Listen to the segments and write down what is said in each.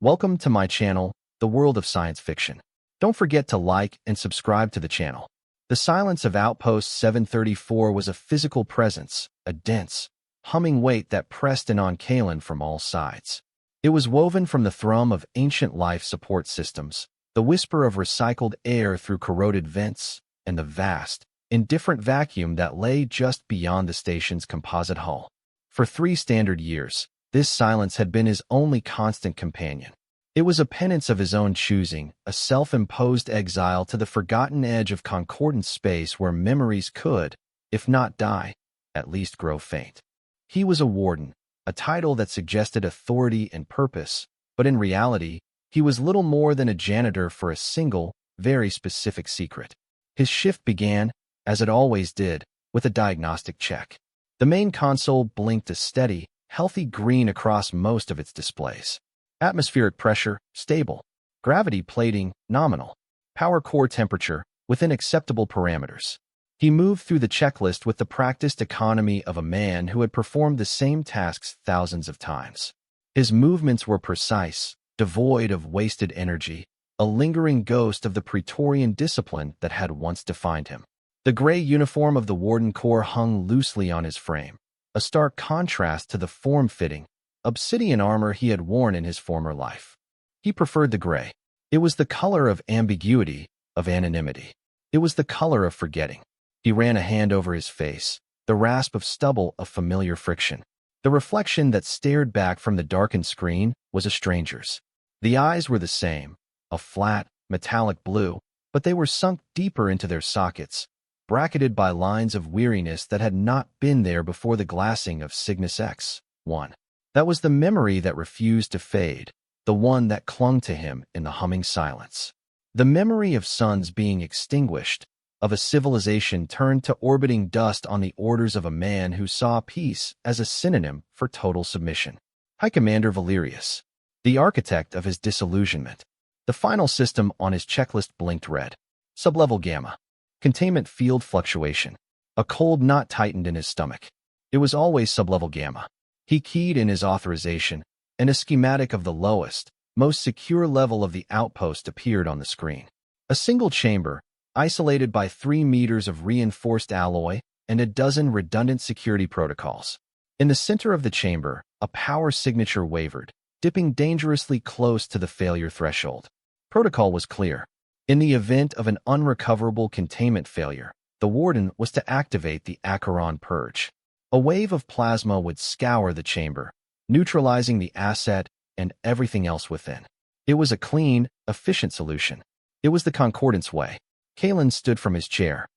Welcome to my channel, The World of Science Fiction. Don't forget to like and subscribe to the channel. The silence of Outpost 734 was a physical presence, a dense, humming weight that pressed in on Kalen from all sides. It was woven from the thrum of ancient life support systems, the whisper of recycled air through corroded vents, and the vast, indifferent vacuum that lay just beyond the station's composite hull. For 3 standard years, this silence had been his only constant companion. It was a penance of his own choosing, a self-imposed exile to the forgotten edge of concordant space where memories could, if not die, at least grow faint. He was a warden, a title that suggested authority and purpose, but in reality, he was little more than a janitor for a single, very specific secret. His shift began, as it always did, with a diagnostic check. The main console blinked a steady, healthy green across most of its displays. Atmospheric pressure, stable. Gravity plating, nominal. Power core temperature, within acceptable parameters. He moved through the checklist with the practiced economy of a man who had performed the same tasks thousands of times. His movements were precise, devoid of wasted energy, a lingering ghost of the Praetorian discipline that had once defined him. The gray uniform of the Warden Corps hung loosely on his frame, a stark contrast to the form-fitting, obsidian armor he had worn in his former life. He preferred the gray. It was the color of ambiguity, of anonymity. It was the color of forgetting. He ran a hand over his face, the rasp of stubble of familiar friction. The reflection that stared back from the darkened screen was a stranger's. The eyes were the same, a flat, metallic blue, but they were sunk deeper into their sockets, bracketed by lines of weariness that had not been there before the glassing of Cygnus X-1. That was the memory that refused to fade, the one that clung to him in the humming silence. The memory of suns being extinguished, of a civilization turned to orbiting dust on the orders of a man who saw peace as a synonym for total submission. High Commander Valerius, the architect of his disillusionment. The final system on his checklist blinked red. Sublevel Gamma. Containment field fluctuation. A cold knot tightened in his stomach. It was always sublevel Gamma. He keyed in his authorization, and a schematic of the lowest, most secure level of the outpost appeared on the screen. A single chamber, isolated by 3 meters of reinforced alloy and a dozen redundant security protocols. In the center of the chamber, a power signature wavered, dipping dangerously close to the failure threshold. Protocol was clear. In the event of an unrecoverable containment failure, the Warden was to activate the Acheron Purge. A wave of plasma would scour the chamber, neutralizing the asset and everything else within. It was a clean, efficient solution. It was the Concordance way. Kalen stood from his chair.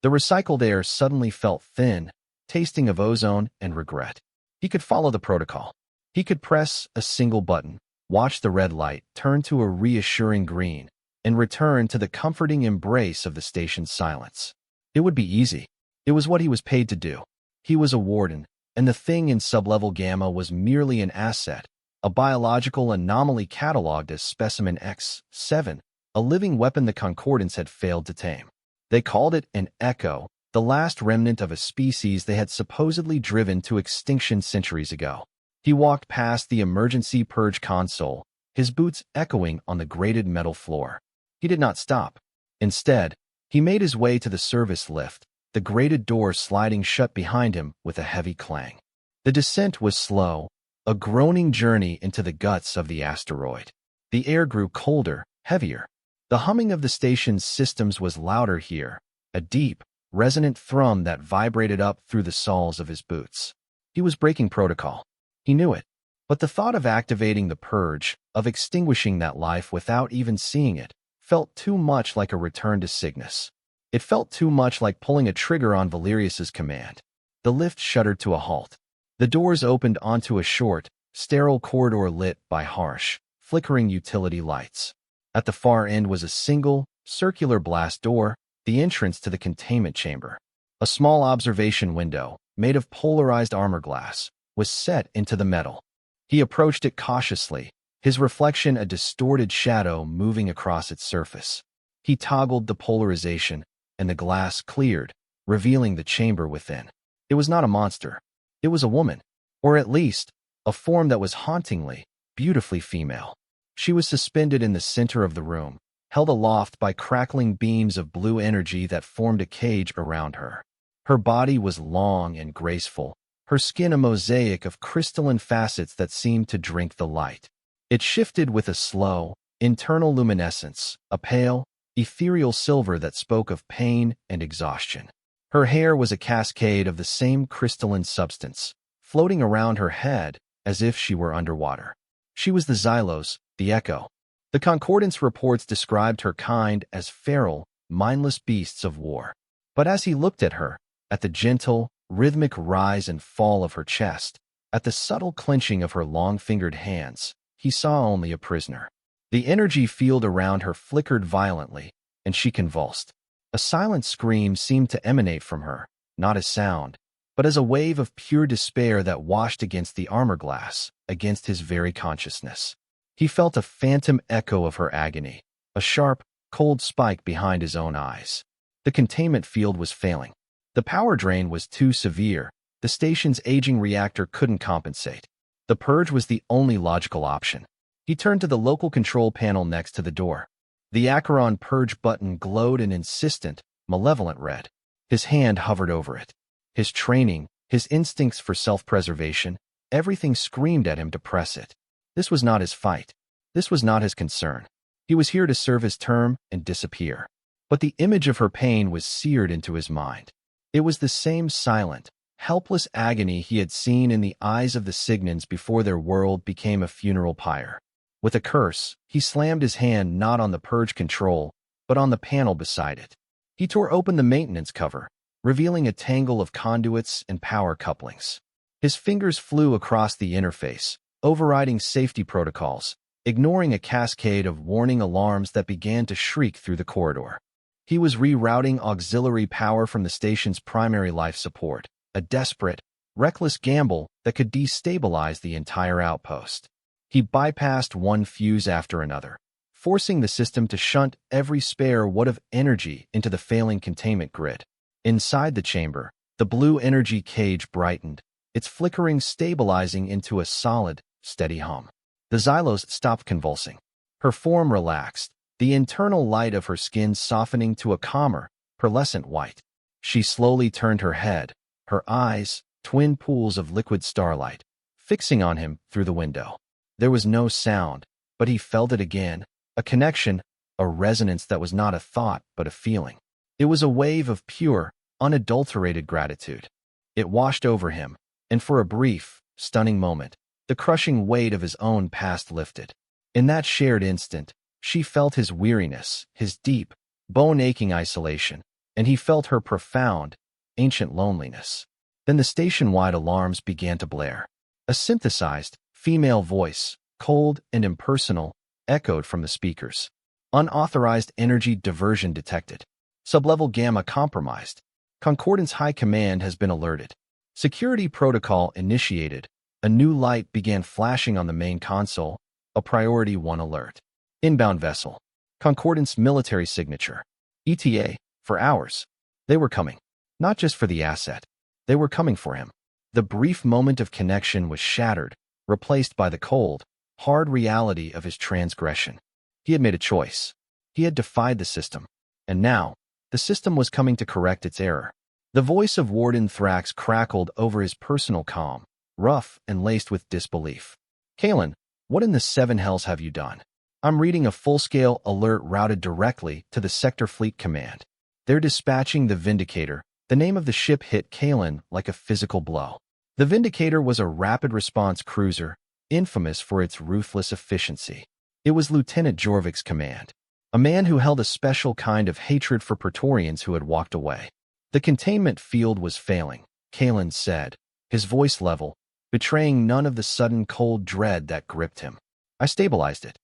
The recycled air suddenly felt thin, tasting of ozone and regret. He could follow the protocol. He could press a single button, watch the red light turn to a reassuring green, and return to the comforting embrace of the station's silence. It would be easy. It was what he was paid to do. He was a warden, and the thing in sublevel Gamma was merely an asset, a biological anomaly cataloged as Specimen X-7, a living weapon the Concordance had failed to tame. They called it an echo, the last remnant of a species they had supposedly driven to extinction centuries ago. He walked past the emergency purge console, his boots echoing on the grated metal floor. He did not stop. Instead, he made his way to the service lift, the grated door sliding shut behind him with a heavy clang. The descent was slow, a groaning journey into the guts of the asteroid. The air grew colder, heavier. The humming of the station's systems was louder here, a deep, resonant thrum that vibrated up through the soles of his boots. He was breaking protocol. He knew it. But the thought of activating the purge, of extinguishing that life without even seeing it, felt too much like a return to Cygnus. It felt too much like pulling a trigger on Valerius's command. The lift shuddered to a halt. The doors opened onto a short, sterile corridor lit by harsh, flickering utility lights. At the far end was a single, circular blast door, the entrance to the containment chamber. A small observation window, made of polarized armor glass, was set into the metal. He approached it cautiously, his reflection a distorted shadow moving across its surface. He toggled the polarization, and the glass cleared, revealing the chamber within. It was not a monster. It was a woman, or at least, a form that was hauntingly, beautifully female. She was suspended in the center of the room, held aloft by crackling beams of blue energy that formed a cage around her. Her body was long and graceful, her skin a mosaic of crystalline facets that seemed to drink the light. It shifted with a slow, internal luminescence, a pale, ethereal silver that spoke of pain and exhaustion. Her hair was a cascade of the same crystalline substance, floating around her head as if she were underwater. She was the Xylos, the echo. The Concordance reports described her kind as feral, mindless beasts of war. But as he looked at her, at the gentle, rhythmic rise and fall of her chest, at the subtle clenching of her long-fingered hands, he saw only a prisoner. The energy field around her flickered violently, and she convulsed. A silent scream seemed to emanate from her, not as sound, but as a wave of pure despair that washed against the armor glass, against his very consciousness. He felt a phantom echo of her agony, a sharp, cold spike behind his own eyes. The containment field was failing. The power drain was too severe. The station's aging reactor couldn't compensate. The purge was the only logical option. He turned to the local control panel next to the door. The Acheron purge button glowed an insistent, malevolent red. His hand hovered over it. His training, his instincts for self-preservation, everything screamed at him to press it. This was not his fight. This was not his concern. He was here to serve his term and disappear. But the image of her pain was seared into his mind. It was the same silent, helpless agony he had seen in the eyes of the Signans before their world became a funeral pyre. With a curse, he slammed his hand not on the purge control, but on the panel beside it. He tore open the maintenance cover, revealing a tangle of conduits and power couplings. His fingers flew across the interface, overriding safety protocols, ignoring a cascade of warning alarms that began to shriek through the corridor. He was rerouting auxiliary power from the station's primary life support, a desperate, reckless gamble that could destabilize the entire outpost. He bypassed one fuse after another, forcing the system to shunt every spare watt of energy into the failing containment grid. Inside the chamber, the blue energy cage brightened, its flickering stabilizing into a solid, steady hum. The Xylos stopped convulsing. Her form relaxed, the internal light of her skin softening to a calmer, pearlescent white. She slowly turned her head, her eyes, twin pools of liquid starlight, fixing on him through the window. There was no sound, but he felt it again, a connection, a resonance that was not a thought but a feeling. It was a wave of pure, unadulterated gratitude. It washed over him, and for a brief, stunning moment, the crushing weight of his own past lifted. In that shared instant, she felt his weariness, his deep, bone-aching isolation, and he felt her profound, ancient loneliness. Then the station-wide alarms began to blare. A synthesized, female voice, cold and impersonal, echoed from the speakers. Unauthorized energy diversion detected. Sublevel Gamma compromised. Concordance High Command has been alerted. Security protocol initiated. A new light began flashing on the main console, a Priority 1 alert. Inbound vessel. Concordance military signature. ETA, for hours. They were coming. Not just for the asset. They were coming for him. The brief moment of connection was shattered, replaced by the cold, hard reality of his transgression. He had made a choice. He had defied the system. And now, the system was coming to correct its error. The voice of Warden Thrax crackled over his personal comm, rough and laced with disbelief. Kalen, what in the seven hells have you done? I'm reading a full-scale alert routed directly to the Sector Fleet Command. They're dispatching the Vindicator. The name of the ship hit Kalen like a physical blow. The Vindicator was a rapid response cruiser, infamous for its ruthless efficiency. It was Lieutenant Jorvik's command, a man who held a special kind of hatred for Praetorians who had walked away. The containment field was failing, Kalen said, his voice level, betraying none of the sudden cold dread that gripped him. I stabilized it.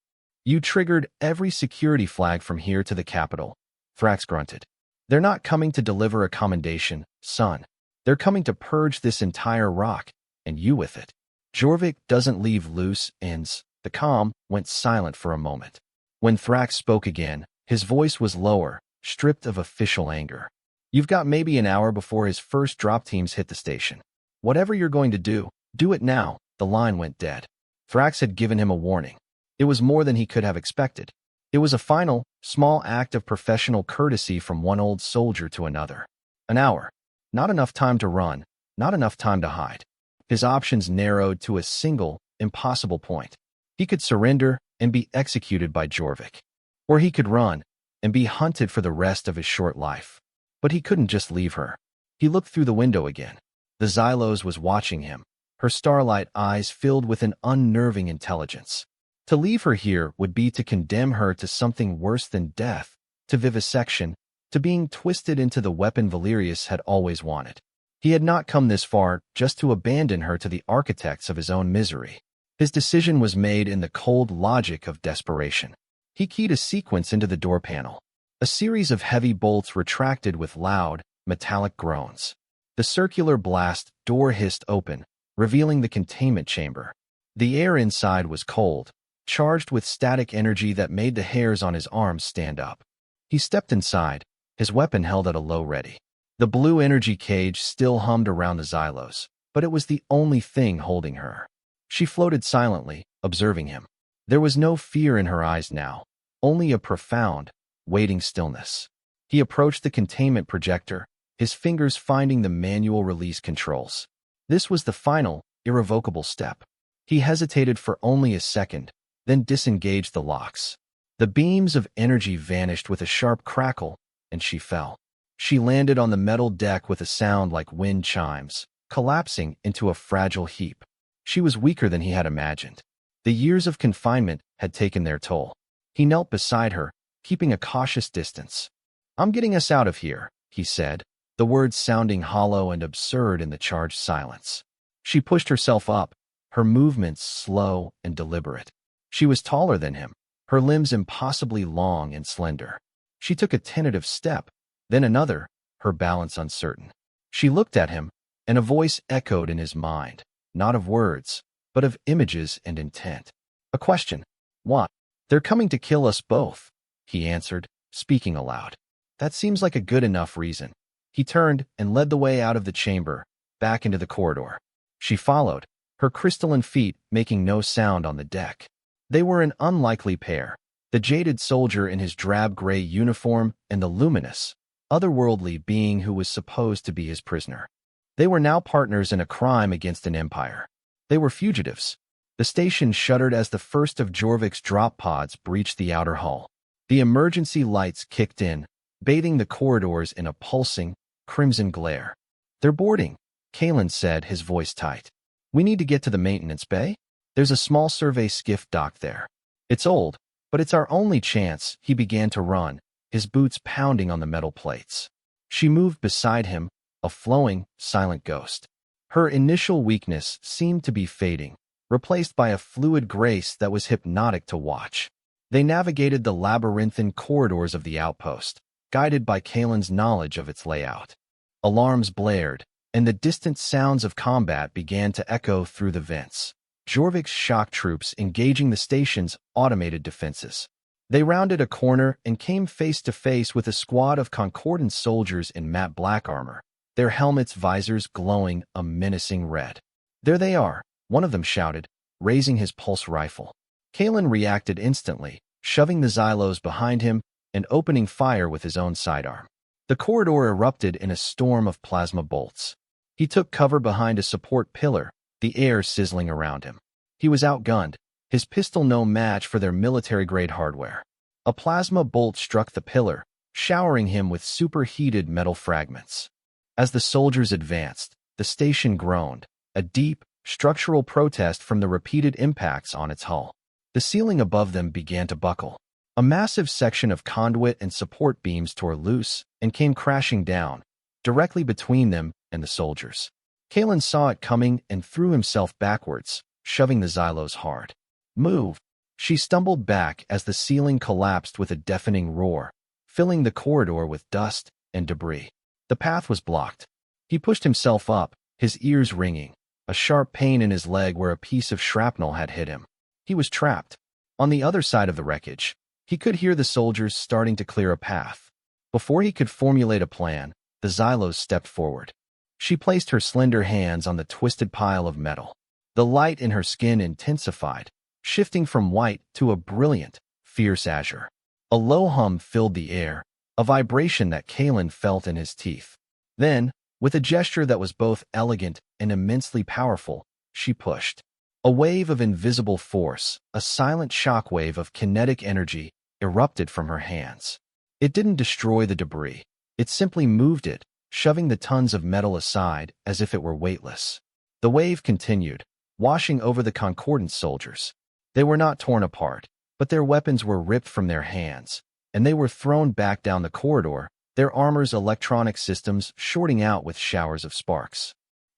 You triggered every security flag from here to the capital, Thrax grunted. They're not coming to deliver a commendation, son. They're coming to purge this entire rock, and you with it. Jorvik doesn't leave loose ends. The comm went silent for a moment. When Thrax spoke again, his voice was lower, stripped of official anger. You've got maybe an hour before his first drop teams hit the station. Whatever you're going to do it now. The line went dead. Thrax had given him a warning. It was more than he could have expected. It was a final, small act of professional courtesy from one old soldier to another. An hour. Not enough time to run, not enough time to hide. His options narrowed to a single, impossible point. He could surrender and be executed by Jorvik. Or he could run and be hunted for the rest of his short life. But he couldn't just leave her. He looked through the window again. The Xylos was watching him, her starlight eyes filled with an unnerving intelligence. To leave her here would be to condemn her to something worse than death, to vivisection, to being twisted into the weapon Valerius had always wanted. He had not come this far just to abandon her to the architects of his own misery. His decision was made in the cold logic of desperation. He keyed a sequence into the door panel. A series of heavy bolts retracted with loud, metallic groans. The circular blast door hissed open, revealing the containment chamber. The air inside was cold, charged with static energy that made the hairs on his arms stand up. He stepped inside, his weapon held at a low ready. The blue energy cage still hummed around the Xylos, but it was the only thing holding her. She floated silently, observing him. There was no fear in her eyes now, only a profound, waiting stillness. He approached the containment projector, his fingers finding the manual release controls. This was the final, irrevocable step. He hesitated for only a second, then disengaged the locks. The beams of energy vanished with a sharp crackle, and she fell. She landed on the metal deck with a sound like wind chimes, collapsing into a fragile heap. She was weaker than he had imagined. The years of confinement had taken their toll. He knelt beside her, keeping a cautious distance. "I'm getting us out of here," he said, the words sounding hollow and absurd in the charged silence. She pushed herself up, her movements slow and deliberate. She was taller than him, her limbs impossibly long and slender. She took a tentative step, then another, her balance uncertain. She looked at him, and a voice echoed in his mind, not of words, but of images and intent. A question. "What?" "They're coming to kill us both," he answered, speaking aloud. "That seems like a good enough reason." He turned and led the way out of the chamber, back into the corridor. She followed, her crystalline feet making no sound on the deck. They were an unlikely pair, the jaded soldier in his drab gray uniform and the luminous, otherworldly being who was supposed to be his prisoner. They were now partners in a crime against an empire. They were fugitives. The station shuddered as the first of Jorvik's drop pods breached the outer hull. The emergency lights kicked in, bathing the corridors in a pulsing, crimson glare. "They're boarding," Kalen said, his voice tight. "We need to get to the maintenance bay. There's a small survey skiff docked there. It's old, but it's our only chance." He began to run, his boots pounding on the metal plates. She moved beside him, a flowing, silent ghost. Her initial weakness seemed to be fading, replaced by a fluid grace that was hypnotic to watch. They navigated the labyrinthine corridors of the outpost, guided by Kalen's knowledge of its layout. Alarms blared, and the distant sounds of combat began to echo through the vents. Jorvik's shock troops engaging the station's automated defenses. They rounded a corner and came face to face with a squad of Concordant soldiers in matte black armor, their helmets' visors glowing a menacing red. "There they are," one of them shouted, raising his pulse rifle. Kalen reacted instantly, shoving the Xylos behind him and opening fire with his own sidearm. The corridor erupted in a storm of plasma bolts. He took cover behind a support pillar, the air sizzling around him. He was outgunned, his pistol no match for their military-grade hardware. A plasma bolt struck the pillar, showering him with superheated metal fragments. As the soldiers advanced, the station groaned, a deep, structural protest from the repeated impacts on its hull. The ceiling above them began to buckle. A massive section of conduit and support beams tore loose and came crashing down, directly between them and the soldiers. Kalen saw it coming and threw himself backwards, shoving the Xylos hard. "Move!" She stumbled back as the ceiling collapsed with a deafening roar, filling the corridor with dust and debris. The path was blocked. He pushed himself up, his ears ringing, a sharp pain in his leg where a piece of shrapnel had hit him. He was trapped. On the other side of the wreckage, he could hear the soldiers starting to clear a path. Before he could formulate a plan, the Xylos stepped forward. She placed her slender hands on the twisted pile of metal. The light in her skin intensified, shifting from white to a brilliant, fierce azure. A low hum filled the air, a vibration that Kalen felt in his teeth. Then, with a gesture that was both elegant and immensely powerful, she pushed. A wave of invisible force, a silent shockwave of kinetic energy, erupted from her hands. It didn't destroy the debris. It simply moved it, shoving the tons of metal aside as if it were weightless. The wave continued, washing over the Concordance soldiers. They were not torn apart, but their weapons were ripped from their hands, and they were thrown back down the corridor, their armor's electronic systems shorting out with showers of sparks.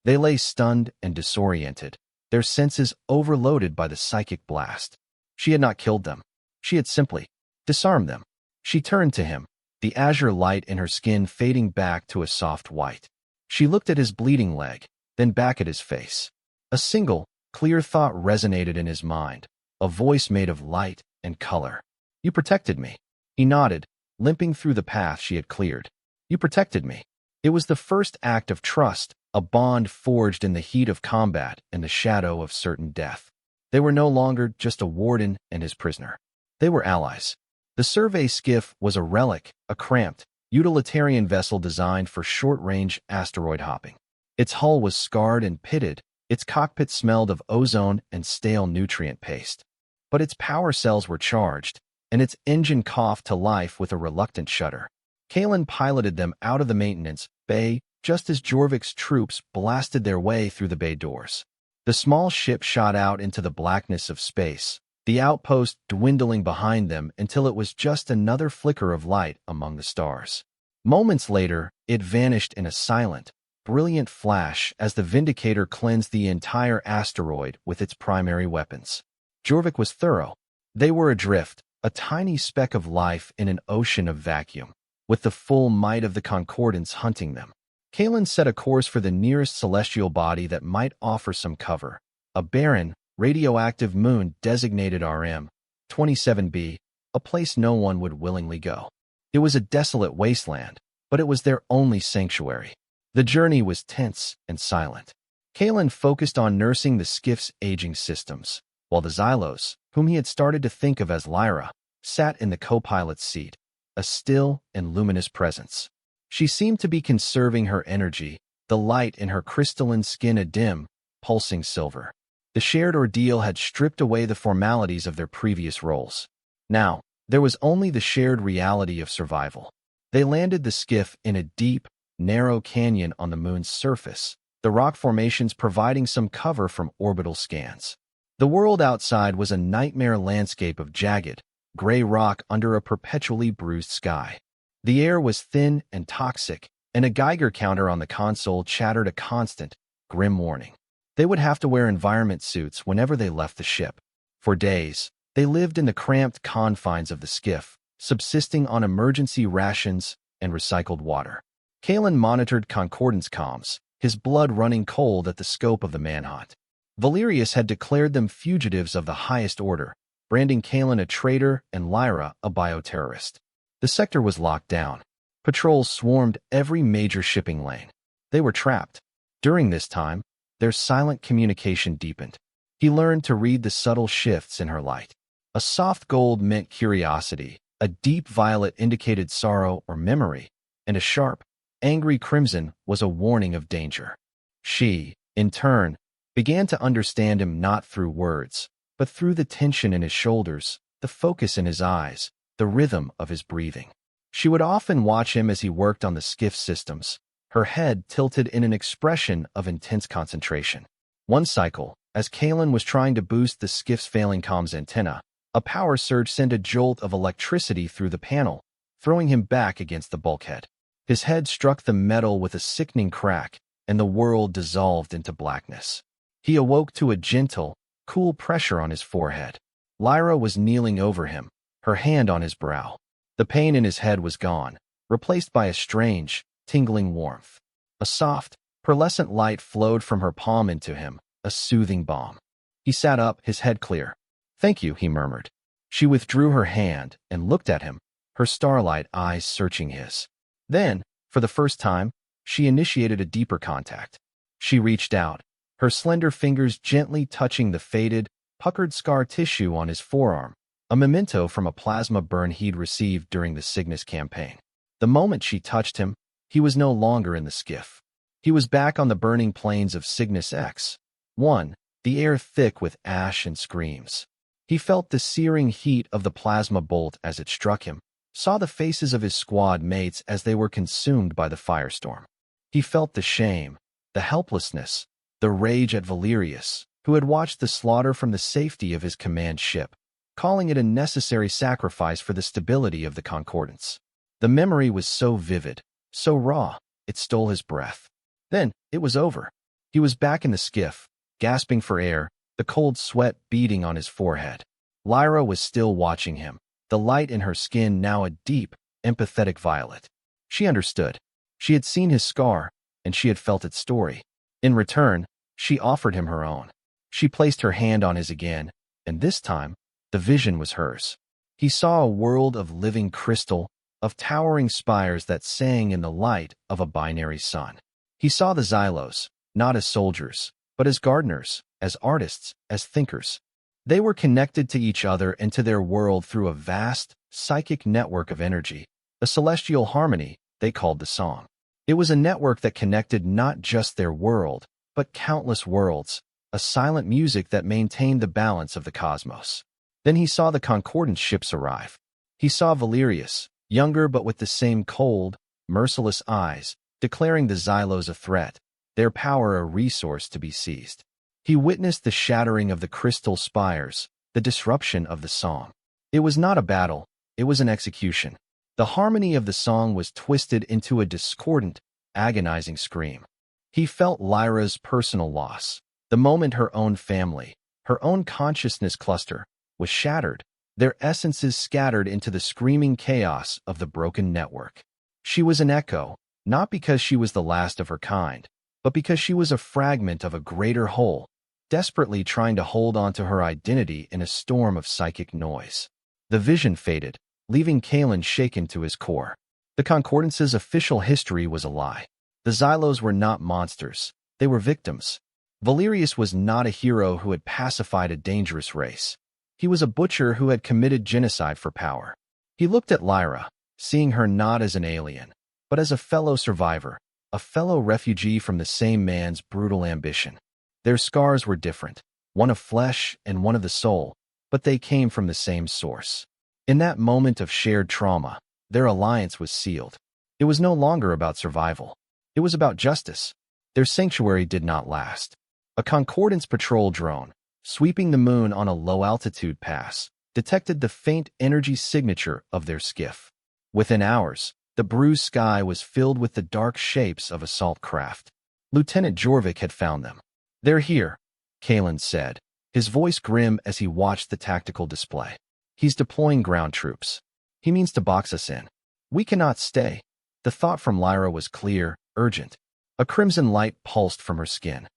They lay stunned and disoriented, their senses overloaded by the psychic blast. She had not killed them. She had simply disarmed them. She turned to him, the azure light in her skin fading back to a soft white. She looked at his bleeding leg, then back at his face. A single, clear thought resonated in his mind, a voice made of light and color. "You protected me." He nodded, limping through the path she had cleared. "You protected me." It was the first act of trust, a bond forged in the heat of combat and the shadow of certain death. They were no longer just a warden and his prisoner. They were allies. The survey skiff was a relic, a cramped, utilitarian vessel designed for short-range asteroid hopping. Its hull was scarred and pitted, its cockpit smelled of ozone and stale nutrient paste. But its power cells were charged, and its engine coughed to life with a reluctant shudder. Kalen piloted them out of the maintenance bay just as Jorvik's troops blasted their way through the bay doors. The small ship shot out into the blackness of space, the outpost dwindling behind them until it was just another flicker of light among the stars. Moments later, it vanished in a silent, brilliant flash as the Vindicator cleansed the entire asteroid with its primary weapons. Jorvik was thorough. They were adrift, a tiny speck of life in an ocean of vacuum, with the full might of the Concordance hunting them. Kalen set a course for the nearest celestial body that might offer some cover, a barren, radioactive moon designated RM-27b, a place no one would willingly go. It was a desolate wasteland, but it was their only sanctuary. The journey was tense and silent. Kalen focused on nursing the skiff's aging systems, while the Xylos, whom he had started to think of as Lyra, sat in the co-pilot's seat, a still and luminous presence. She seemed to be conserving her energy, the light in her crystalline skin a dim, pulsing silver. The shared ordeal had stripped away the formalities of their previous roles. Now, there was only the shared reality of survival. They landed the skiff in a deep, narrow canyon on the moon's surface, the rock formations providing some cover from orbital scans. The world outside was a nightmare landscape of jagged, gray rock under a perpetually bruised sky. The air was thin and toxic, and a Geiger counter on the console chattered a constant, grim warning. They would have to wear environment suits whenever they left the ship. For days, they lived in the cramped confines of the skiff, subsisting on emergency rations and recycled water. Kalen monitored Concordance comms, his blood running cold at the scope of the manhunt. Valerius had declared them fugitives of the highest order, branding Kalen a traitor and Lyra a bioterrorist. The sector was locked down. Patrols swarmed every major shipping lane. They were trapped. During this time, their silent communication deepened. He learned to read the subtle shifts in her light. A soft gold meant curiosity, a deep violet indicated sorrow or memory, and a sharp, angry crimson was a warning of danger. She, in turn, began to understand him not through words, but through the tension in his shoulders, the focus in his eyes, the rhythm of his breathing. She would often watch him as he worked on the skiff systems, her head tilted in an expression of intense concentration. One cycle, as Kalen was trying to boost the skiff's failing comms antenna, a power surge sent a jolt of electricity through the panel, throwing him back against the bulkhead. His head struck the metal with a sickening crack, and the world dissolved into blackness. He awoke to a gentle, cool pressure on his forehead. Lyra was kneeling over him, her hand on his brow. The pain in his head was gone, replaced by a strange, tingling warmth. A soft, pearlescent light flowed from her palm into him, a soothing balm. He sat up, his head clear. "Thank you," he murmured. She withdrew her hand and looked at him, her starlight eyes searching his. Then, for the first time, she initiated a deeper contact. She reached out, her slender fingers gently touching the faded, puckered scar tissue on his forearm, a memento from a plasma burn he'd received during the Cygnus campaign. The moment she touched him, he was no longer in the skiff. He was back on the burning plains of Cygnus X-1, the air thick with ash and screams. He felt the searing heat of the plasma bolt as it struck him, saw the faces of his squad mates as they were consumed by the firestorm. He felt the shame, the helplessness, the rage at Valerius, who had watched the slaughter from the safety of his command ship, calling it a necessary sacrifice for the stability of the Concordance. The memory was so vivid, so raw, it stole his breath. Then, it was over. He was back in the skiff, gasping for air, the cold sweat beading on his forehead. Lyra was still watching him, the light in her skin now a deep, empathetic violet. She understood. She had seen his scar, and she had felt its story. In return, she offered him her own. She placed her hand on his again, and this time, the vision was hers. He saw a world of living crystal, of towering spires that sang in the light of a binary sun. He saw the Xylos, not as soldiers, but as gardeners, as artists, as thinkers. They were connected to each other and to their world through a vast, psychic network of energy, a celestial harmony they called the song. It was a network that connected not just their world, but countless worlds, a silent music that maintained the balance of the cosmos. Then he saw the Concordance ships arrive. He saw Valerius, younger but with the same cold, merciless eyes, declaring the Xylos a threat, their power a resource to be seized. He witnessed the shattering of the crystal spires, the disruption of the song. It was not a battle, it was an execution. The harmony of the song was twisted into a discordant, agonizing scream. He felt Lyra's personal loss. The moment her own family, her own consciousness cluster, was shattered, their essences scattered into the screaming chaos of the broken network. She was an echo, not because she was the last of her kind, but because she was a fragment of a greater whole, desperately trying to hold on to her identity in a storm of psychic noise. The vision faded, leaving Kalen shaken to his core. The Concordance's official history was a lie. The Xylos were not monsters, they were victims. Valerius was not a hero who had pacified a dangerous race. He was a butcher who had committed genocide for power. He looked at Lyra, seeing her not as an alien, but as a fellow survivor, a fellow refugee from the same man's brutal ambition. Their scars were different, one of flesh and one of the soul, but they came from the same source. In that moment of shared trauma, their alliance was sealed. It was no longer about survival. It was about justice. Their sanctuary did not last. A Concordance patrol drone, sweeping the moon on a low-altitude pass, detected the faint energy signature of their skiff. Within hours, the bruised sky was filled with the dark shapes of assault craft. Lieutenant Jorvik had found them. "They're here," Kalen said, his voice grim as he watched the tactical display. "He's deploying ground troops. He means to box us in. We cannot stay." The thought from Lyra was clear, urgent. A crimson light pulsed from her skin.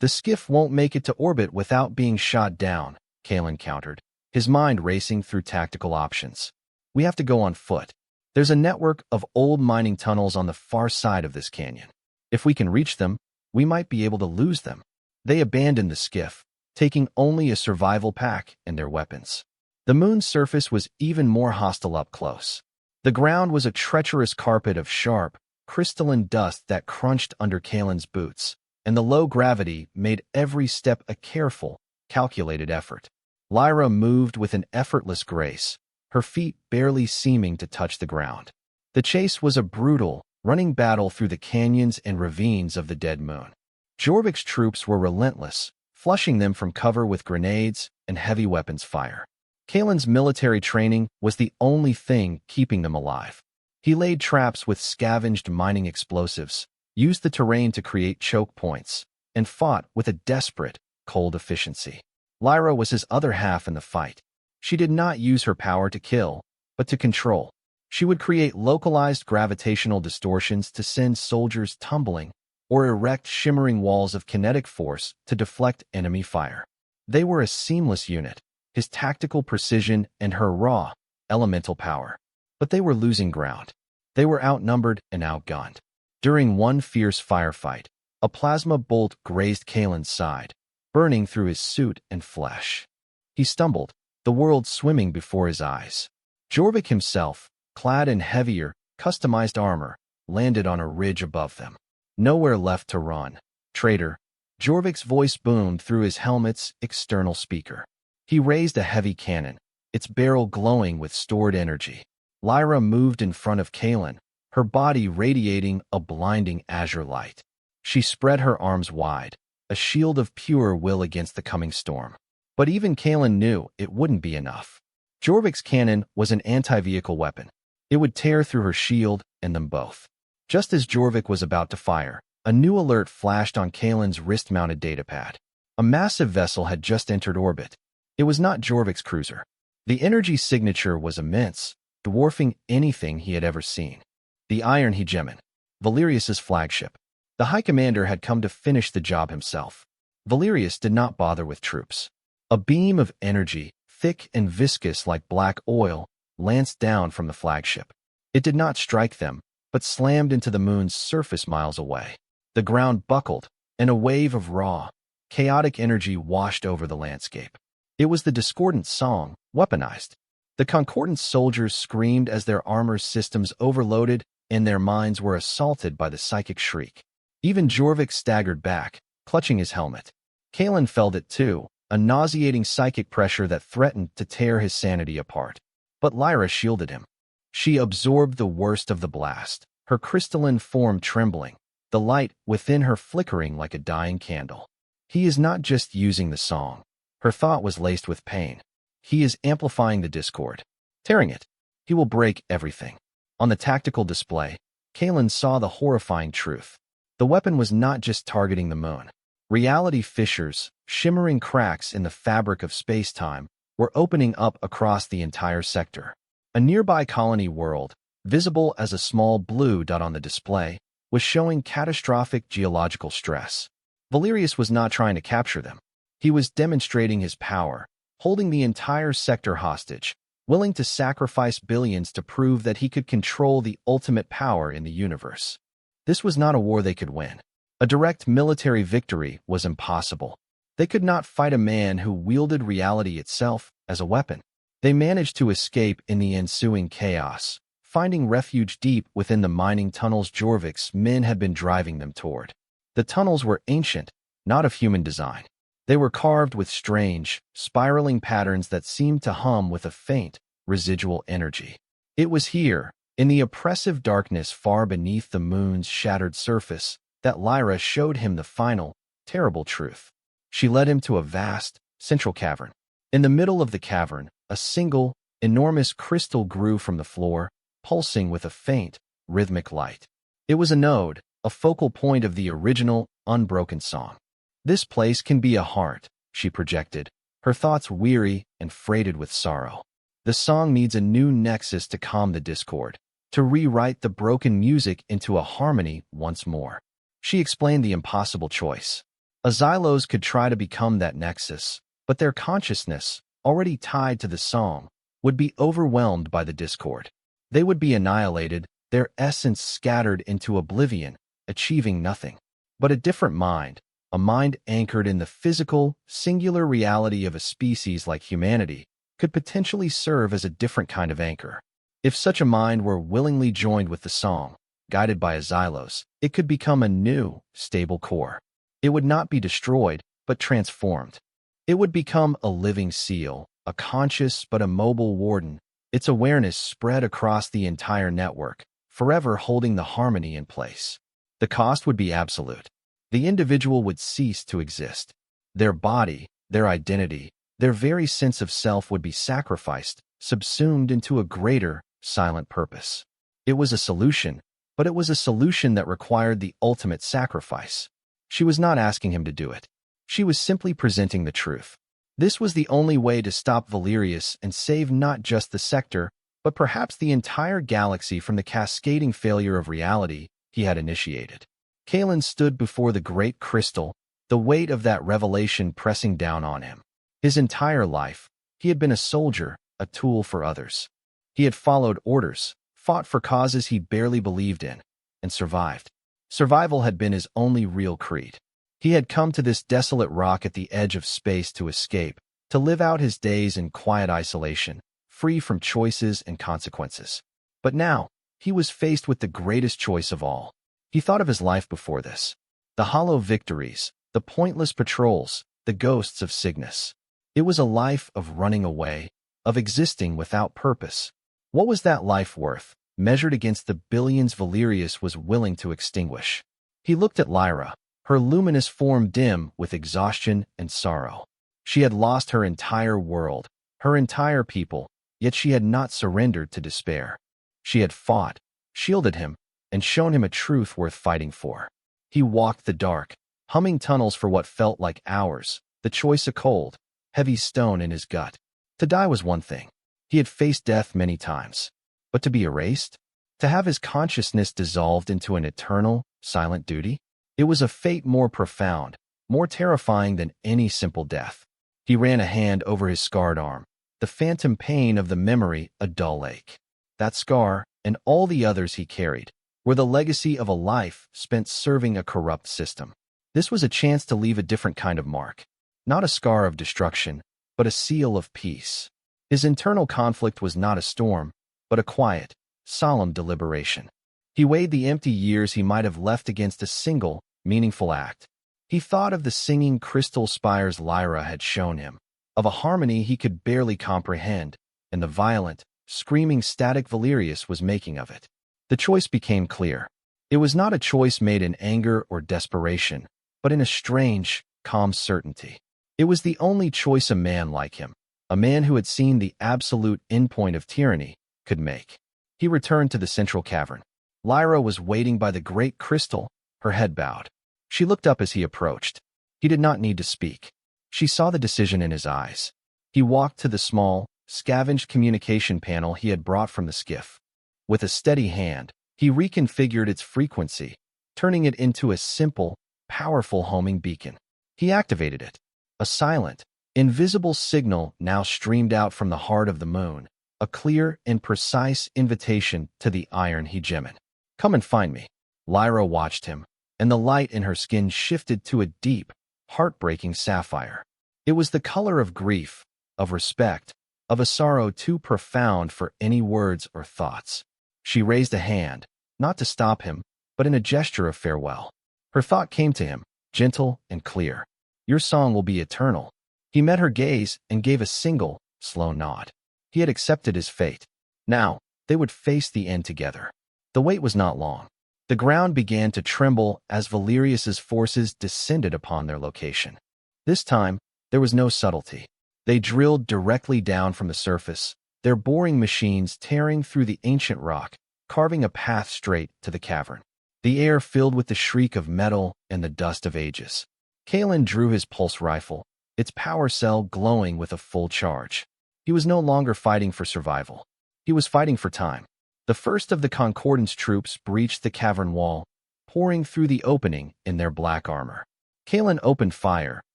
"The skiff won't make it to orbit without being shot down," Kalen countered, his mind racing through tactical options. "We have to go on foot. There's a network of old mining tunnels on the far side of this canyon. If we can reach them, we might be able to lose them." They abandoned the skiff, taking only a survival pack and their weapons. The moon's surface was even more hostile up close. The ground was a treacherous carpet of sharp, crystalline dust that crunched under Kalen's boots, and the low gravity made every step a careful, calculated effort. Lyra moved with an effortless grace, her feet barely seeming to touch the ground. The chase was a brutal, running battle through the canyons and ravines of the dead moon. Jorvik's troops were relentless, flushing them from cover with grenades and heavy weapons fire. Kalen's military training was the only thing keeping them alive. He laid traps with scavenged mining explosives, used the terrain to create choke points, and fought with a desperate, cold efficiency. Lyra was his other half in the fight. She did not use her power to kill, but to control. She would create localized gravitational distortions to send soldiers tumbling, or erect shimmering walls of kinetic force to deflect enemy fire. They were a seamless unit, his tactical precision and her raw, elemental power. But they were losing ground. They were outnumbered and outgunned. During one fierce firefight, a plasma bolt grazed Kalen's side, burning through his suit and flesh. He stumbled, the world swimming before his eyes. Jorvik himself, clad in heavier, customized armor, landed on a ridge above them. Nowhere left to run. Traitor. Jorvik's voice boomed through his helmet's external speaker. He raised a heavy cannon, its barrel glowing with stored energy. Lyra moved in front of Kalen, her body radiating a blinding azure light. She spread her arms wide, a shield of pure will against the coming storm. But even Kalen knew it wouldn't be enough. Jorvik's cannon was an anti-vehicle weapon. It would tear through her shield and them both. Just as Jorvik was about to fire, a new alert flashed on Kalen's wrist-mounted datapad. A massive vessel had just entered orbit. It was not Jorvik's cruiser. The energy signature was immense, dwarfing anything he had ever seen. The Iron Hegemon, Valerius's flagship. The High Commander had come to finish the job himself. Valerius did not bother with troops. A beam of energy, thick and viscous like black oil, lanced down from the flagship. It did not strike them, but slammed into the moon's surface miles away. The ground buckled, and a wave of raw, chaotic energy washed over the landscape. It was the discordant song, weaponized. The Concordance soldiers screamed as their armor systems overloaded and their minds were assaulted by the psychic shriek. Even Jorvik staggered back, clutching his helmet. Kalen felt it too, a nauseating psychic pressure that threatened to tear his sanity apart. But Lyra shielded him. She absorbed the worst of the blast, her crystalline form trembling, the light within her flickering like a dying candle. He is not just using the song. Her thought was laced with pain. He is amplifying the discord, tearing it. He will break everything. On the tactical display, Kalen saw the horrifying truth. The weapon was not just targeting the moon. Reality fissures, shimmering cracks in the fabric of space-time, were opening up across the entire sector. A nearby colony world, visible as a small blue dot on the display, was showing catastrophic geological stress. Valerius was not trying to capture them. He was demonstrating his power, holding the entire sector hostage, willing to sacrifice billions to prove that he could control the ultimate power in the universe. This was not a war they could win. A direct military victory was impossible. They could not fight a man who wielded reality itself as a weapon. They managed to escape in the ensuing chaos, finding refuge deep within the mining tunnels Jorvik's men had been driving them toward. The tunnels were ancient, not of human design. They were carved with strange, spiraling patterns that seemed to hum with a faint, residual energy. It was here, in the oppressive darkness far beneath the moon's shattered surface, that Lyra showed him the final, terrible truth. She led him to a vast, central cavern. In the middle of the cavern, a single, enormous crystal grew from the floor, pulsing with a faint, rhythmic light. It was a node, a focal point of the original, unbroken song. This place can be a heart, she projected, her thoughts weary and freighted with sorrow. The song needs a new nexus to calm the discord, to rewrite the broken music into a harmony once more. She explained the impossible choice. Xylos could try to become that nexus, but their consciousness, already tied to the song, would be overwhelmed by the discord. They would be annihilated, their essence scattered into oblivion, achieving nothing. But a different mind, a mind anchored in the physical, singular reality of a species like humanity, could potentially serve as a different kind of anchor. If such a mind were willingly joined with the song, guided by a Xylos, it could become a new, stable core. It would not be destroyed, but transformed. It would become a living seal, a conscious but immobile warden, its awareness spread across the entire network, forever holding the harmony in place. The cost would be absolute. The individual would cease to exist. Their body, their identity, their very sense of self would be sacrificed, subsumed into a greater, silent purpose. It was a solution, but it was a solution that required the ultimate sacrifice. She was not asking him to do it. She was simply presenting the truth. This was the only way to stop Valerius and save not just the sector, but perhaps the entire galaxy from the cascading failure of reality he had initiated. Kalen stood before the great crystal, the weight of that revelation pressing down on him. His entire life, he had been a soldier, a tool for others. He had followed orders, fought for causes he barely believed in, and survived. Survival had been his only real creed. He had come to this desolate rock at the edge of space to escape, to live out his days in quiet isolation, free from choices and consequences. But now, he was faced with the greatest choice of all. He thought of his life before this. The hollow victories, the pointless patrols, the ghosts of Cygnus. It was a life of running away, of existing without purpose. What was that life worth, measured against the billions Valerius was willing to extinguish? He looked at Lyra, her luminous form dim with exhaustion and sorrow. She had lost her entire world, her entire people, yet she had not surrendered to despair. She had fought, shielded him, and shown him a truth worth fighting for. He walked the dark, humming tunnels for what felt like hours, the choice a cold, heavy stone in his gut. To die was one thing. He had faced death many times. But to be erased? To have his consciousness dissolved into an eternal, silent duty? It was a fate more profound, more terrifying than any simple death. He ran a hand over his scarred arm, the phantom pain of the memory a dull ache. That scar, and all the others he carried, were the legacy of a life spent serving a corrupt system. This was a chance to leave a different kind of mark. Not a scar of destruction, but a seal of peace. His internal conflict was not a storm, but a quiet, solemn deliberation. He weighed the empty years he might have left against a single, meaningful act. He thought of the singing crystal spires Lyra had shown him, of a harmony he could barely comprehend, and the violent, screaming static Valerius was making of it. The choice became clear. It was not a choice made in anger or desperation, but in a strange, calm certainty. It was the only choice a man like him, a man who had seen the absolute endpoint of tyranny, could make. He returned to the central cavern. Lyra was waiting by the great crystal, her head bowed. She looked up as he approached. He did not need to speak. She saw the decision in his eyes. He walked to the small, scavenged communication panel he had brought from the skiff. With a steady hand, he reconfigured its frequency, turning it into a simple, powerful homing beacon. He activated it. A silent, invisible signal now streamed out from the heart of the moon, a clear and precise invitation to the iron hegemon. "Come and find me." Lyra watched him, and the light in her skin shifted to a deep, heartbreaking sapphire. It was the color of grief, of respect, of a sorrow too profound for any words or thoughts. She raised a hand, not to stop him, but in a gesture of farewell. Her thought came to him, gentle and clear. "Your song will be eternal." He met her gaze and gave a single, slow nod. He had accepted his fate. Now, they would face the end together. The wait was not long. The ground began to tremble as Valerius's forces descended upon their location. This time, there was no subtlety. They drilled directly down from the surface, their boring machines tearing through the ancient rock, carving a path straight to the cavern. The air filled with the shriek of metal and the dust of ages. Kalen drew his pulse rifle, its power cell glowing with a full charge. He was no longer fighting for survival. He was fighting for time. The first of the Concordance troops breached the cavern wall, pouring through the opening in their black armor. Kalen opened fire,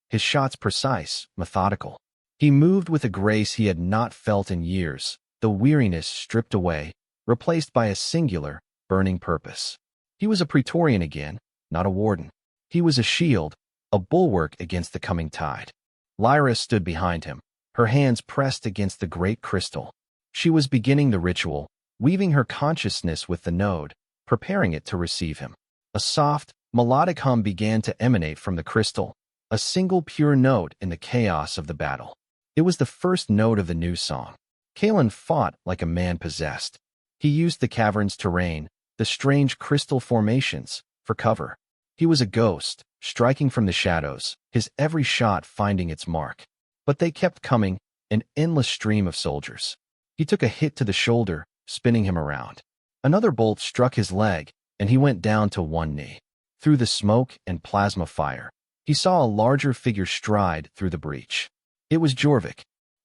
his shots precise, methodical. He moved with a grace he had not felt in years, the weariness stripped away, replaced by a singular, burning purpose. He was a Praetorian again, not a warden. He was a shield, a bulwark against the coming tide. Lyra stood behind him, her hands pressed against the great crystal. She was beginning the ritual, weaving her consciousness with the node, preparing it to receive him. A soft, melodic hum began to emanate from the crystal, a single pure note in the chaos of the battle. It was the first note of the new song. Kalen fought like a man possessed. He used the cavern's terrain, the strange crystal formations, for cover. He was a ghost, striking from the shadows, his every shot finding its mark. But they kept coming, an endless stream of soldiers. He took a hit to the shoulder, spinning him around. Another bolt struck his leg, and he went down to one knee. Through the smoke and plasma fire, he saw a larger figure stride through the breach. It was Jorvik.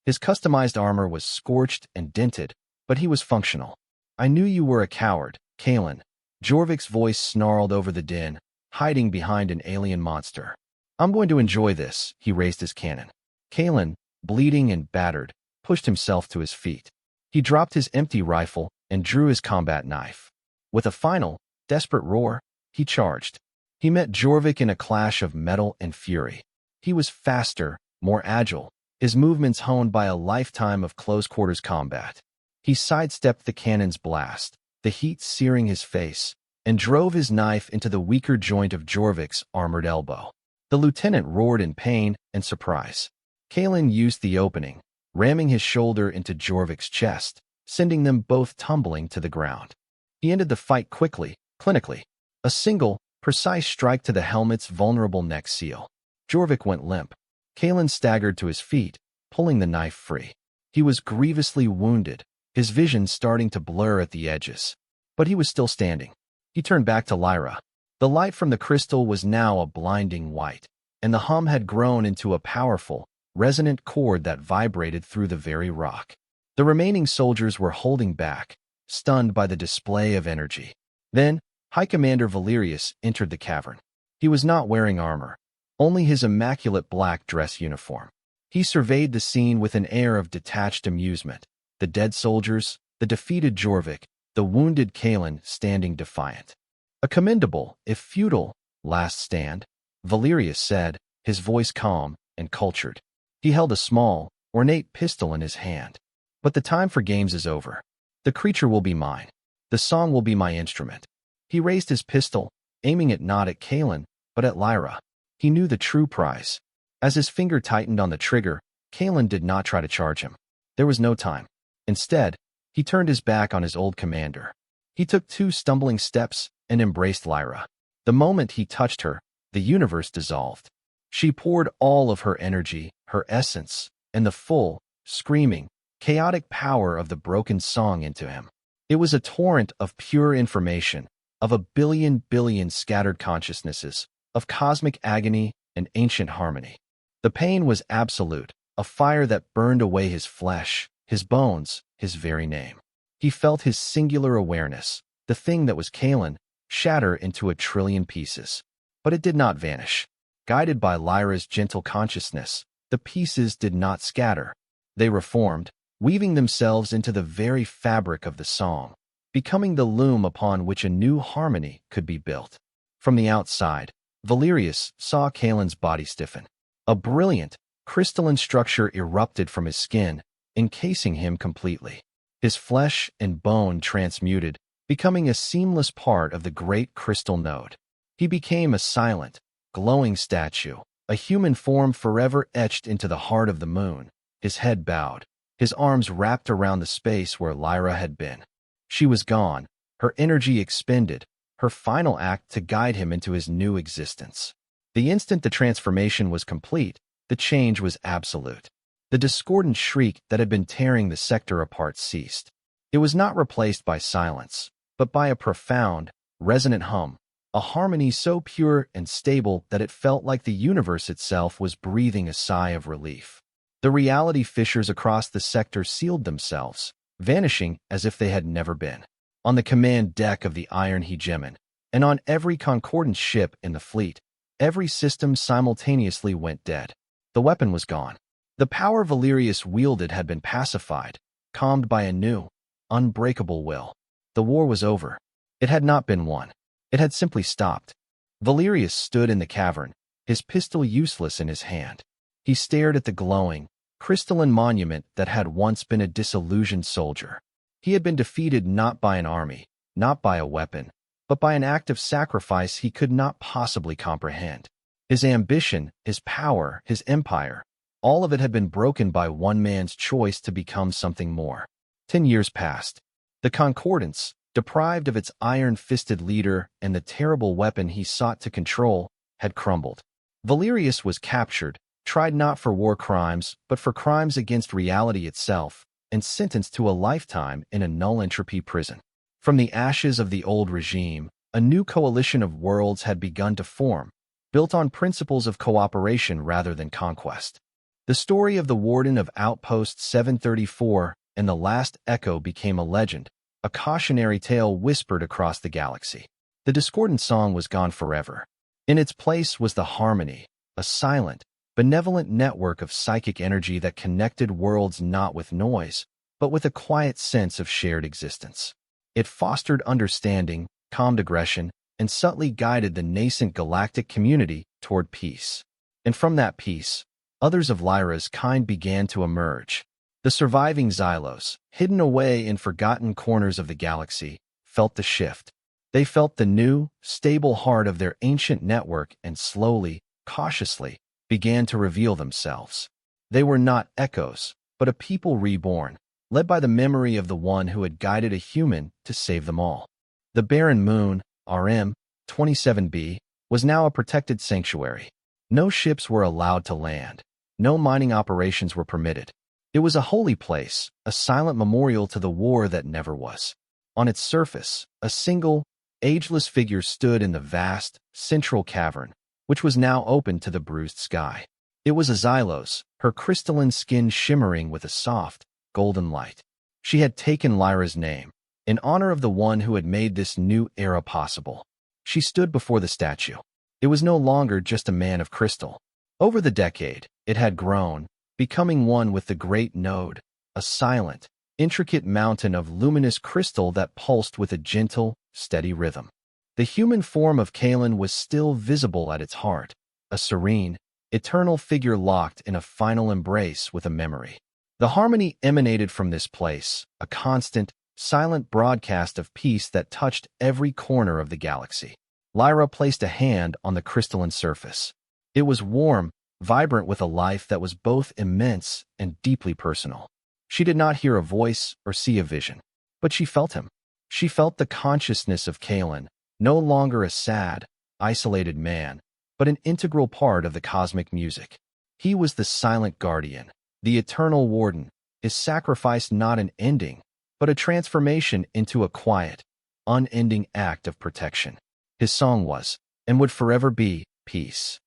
His customized armor was scorched and dented, but he was functional. "I knew you were a coward, Kalen." Jorvik's voice snarled over the din, hiding behind an alien monster. "I'm going to enjoy this," he raised his cannon. Kalen, bleeding and battered, pushed himself to his feet. He dropped his empty rifle and drew his combat knife. With a final, desperate roar, he charged. He met Jorvik in a clash of metal and fury. He was faster, more agile, his movements honed by a lifetime of close-quarters combat. He sidestepped the cannon's blast, the heat searing his face, and drove his knife into the weaker joint of Jorvik's armored elbow. The lieutenant roared in pain and surprise. Kalen used the opening, ramming his shoulder into Jorvik's chest, sending them both tumbling to the ground. He ended the fight quickly, clinically. A single, precise strike to the helmet's vulnerable neck seal. Jorvik went limp. Kalen staggered to his feet, pulling the knife free. He was grievously wounded, his vision starting to blur at the edges. But he was still standing. He turned back to Lyra. The light from the crystal was now a blinding white, and the hum had grown into a powerful, resonant chord that vibrated through the very rock. The remaining soldiers were holding back, stunned by the display of energy. Then, High Commander Valerius entered the cavern. He was not wearing armor, only his immaculate black dress uniform. He surveyed the scene with an air of detached amusement. The dead soldiers, the defeated Jorvik, the wounded Kalen standing defiant. A commendable, if futile, last stand, Valerius said, his voice calm and cultured. He held a small, ornate pistol in his hand. But the time for games is over. The creature will be mine. The song will be my instrument. He raised his pistol, aiming it not at Kalen, but at Lyra. He knew the true prize. As his finger tightened on the trigger, Kalen did not try to charge him. There was no time. Instead, he turned his back on his old commander. He took 2 stumbling steps and embraced Lyra. The moment he touched her, the universe dissolved. She poured all of her energy, her essence, and the full, screaming, chaotic power of the broken song into him. It was a torrent of pure information, of a billion scattered consciousnesses, of cosmic agony and ancient harmony. The pain was absolute, a fire that burned away his flesh, his bones, his very name. He felt his singular awareness, the thing that was Kalen, shatter into a trillion pieces. But it did not vanish. Guided by Lyra's gentle consciousness, the pieces did not scatter. They reformed, weaving themselves into the very fabric of the song, becoming the loom upon which a new harmony could be built. From the outside, Valerius saw Kalen's body stiffen. A brilliant, crystalline structure erupted from his skin, encasing him completely. His flesh and bone transmuted, becoming a seamless part of the great crystal node. He became a silent, glowing statue, a human form forever etched into the heart of the moon, his head bowed, his arms wrapped around the space where Lyra had been. She was gone, her energy expended, her final act to guide him into his new existence. The instant the transformation was complete, the change was absolute. The discordant shriek that had been tearing the sector apart ceased. It was not replaced by silence, but by a profound, resonant hum, a harmony so pure and stable that it felt like the universe itself was breathing a sigh of relief. The reality fissures across the sector sealed themselves, vanishing as if they had never been. On the command deck of the Iron Hegemon, and on every concordant ship in the fleet, every system simultaneously went dead. The weapon was gone. The power Valerius wielded had been pacified, calmed by a new, unbreakable will. The war was over. It had not been won. It had simply stopped. Valerius stood in the cavern, his pistol useless in his hand. He stared at the glowing, crystalline monument that had once been a disillusioned soldier. He had been defeated not by an army, not by a weapon, but by an act of sacrifice he could not possibly comprehend. His ambition, his power, his empire, all of it had been broken by one man's choice to become something more. 10 years passed. The Concordance, deprived of its iron-fisted leader and the terrible weapon he sought to control, had crumbled. Valerius was captured, tried not for war crimes, but for crimes against reality itself, and sentenced to a lifetime in a null-entropy prison. From the ashes of the old regime, a new coalition of worlds had begun to form, built on principles of cooperation rather than conquest. The story of the Warden of Outpost 734 and the Last Echo became a legend, a cautionary tale whispered across the galaxy. The discordant song was gone forever. In its place was the harmony, a silent, benevolent network of psychic energy that connected worlds not with noise, but with a quiet sense of shared existence. It fostered understanding, calmed aggression, and subtly guided the nascent galactic community toward peace. And from that peace, others of Lyra's kind began to emerge. The surviving Xylos, hidden away in forgotten corners of the galaxy, felt the shift. They felt the new, stable heart of their ancient network and slowly, cautiously, began to reveal themselves. They were not echoes, but a people reborn, led by the memory of the one who had guided a human to save them all. The barren moon, RM-27b, was now a protected sanctuary. No ships were allowed to land. No mining operations were permitted. It was a holy place, a silent memorial to the war that never was. On its surface, a single, ageless figure stood in the vast, central cavern, which was now open to the bruised sky. It was a Xylos, her crystalline skin shimmering with a soft, golden light. She had taken Lyra's name, in honor of the one who had made this new era possible. She stood before the statue. It was no longer just a man of crystal. Over the decade, it had grown, becoming one with the great node, a silent, intricate mountain of luminous crystal that pulsed with a gentle, steady rhythm. The human form of Kaelin was still visible at its heart, a serene, eternal figure locked in a final embrace with a memory. The harmony emanated from this place, a constant, silent broadcast of peace that touched every corner of the galaxy. Lyra placed a hand on the crystalline surface. It was warm, vibrant with a life that was both immense and deeply personal. She did not hear a voice or see a vision, but she felt him. She felt the consciousness of Kaelin, no longer a sad, isolated man, but an integral part of the cosmic music. He was the silent guardian, the eternal warden, his sacrifice not an ending, but a transformation into a quiet, unending act of protection. His song was, and would forever be, peace.